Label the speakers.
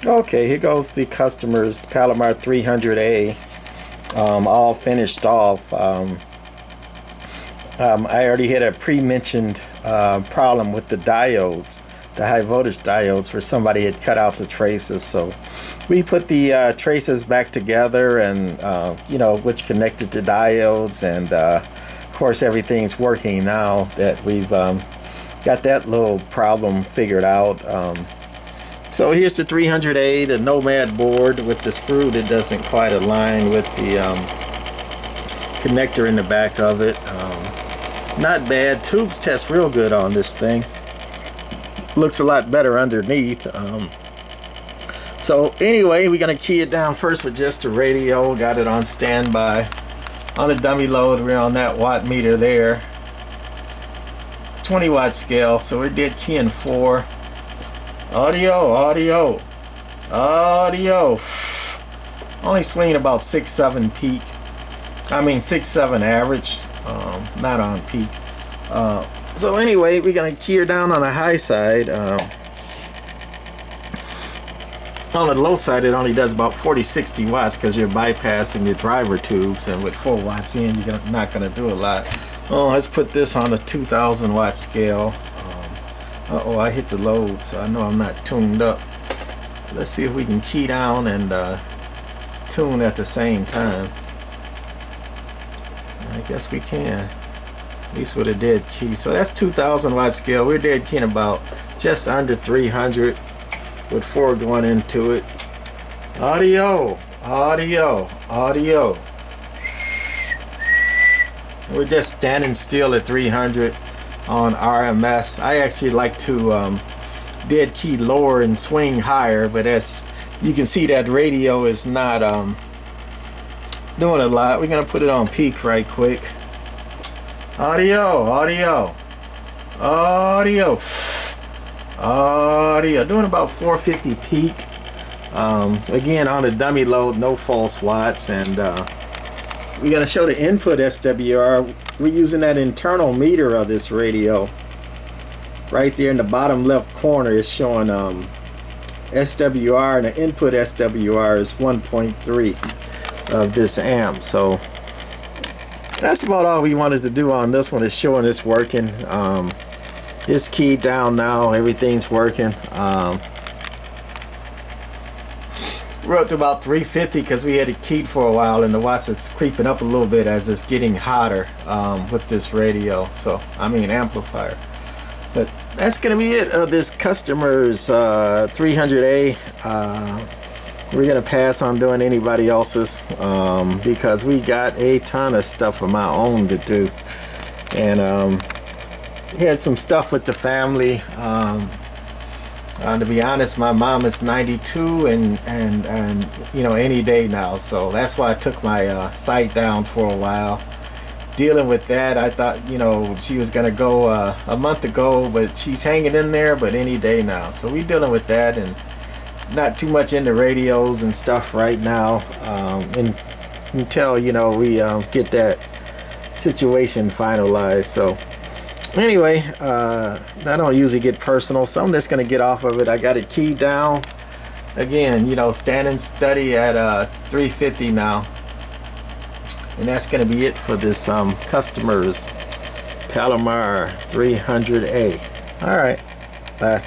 Speaker 1: Okay, here goes the customer's Palomar 300A, all finished off. I already had a pre-mentioned problem with the diodes, the high voltage diodes, where somebody had cut out the traces. So we put the traces back together, and which connected to diodes, and of course everything's working now that we've got that little problem figured out. So here's the 300A, the Nomad board with the screw that doesn't quite align with the connector in the back of it. Not bad. Tubes test real good on this thing. Looks a lot better underneath. So anyway, we're going to key it down first with just the radio. Got it on standby. On a dummy load, we're on that watt meter there. 20 watt scale, so we did key in 4. Audio. Only swinging about 6-7 peak. I mean 6-7 average, not on peak. So anyway, we're gonna key her down on the high side. On the low side, it only does about 40-60 watts because you're bypassing the driver tubes, and with 4 watts in, you're not gonna do a lot. Oh, let's put this on a 2,000 watt scale. Uh-oh, I hit the load, so I know I'm not tuned up. Let's see if we can key down and tune at the same time. I guess we can. At least with a dead key. So that's 2,000 watt scale. We're dead keying about just under 300 with 4 going into it. Audio. We're just standing still at 300 on RMS. I actually like to dead key lower and swing higher, but as you can see, that radio is not doing a lot. We're gonna put it on peak right quick. Audio, doing about 450 peak. Again, on a dummy load, no false watts, and we're gonna show the input SWR. We're using that internal meter of this radio. Right there in the bottom left corner is showing SWR, and the input SWR is 1.3 of this amp. So that's about all we wanted to do on this one, is showing it's working. It's keyed down now, everything's working. We're up to about 350 because we had it keyed for a while, and the watts it's creeping up a little bit as it's getting hotter with this radio, so I mean amplifier. But that's gonna be it of this customer's 300A. We're gonna pass on doing anybody else's because we got a ton of stuff of my own to do, and had some stuff with the family. To be honest, my mom is 92 and any day now, so that's why I took my site down for a while. Dealing with that, I thought she was gonna go a month ago, but she's hanging in there, but any day now. So we dealing with that, and not too much into radios and stuff right now, until we get that situation finalized. So anyway, I don't usually get personal, so I'm just gonna get off of it. I got it keyed down again, standing steady at 350 now, and that's gonna be it for this customer's Palomar 300A. All right, bye.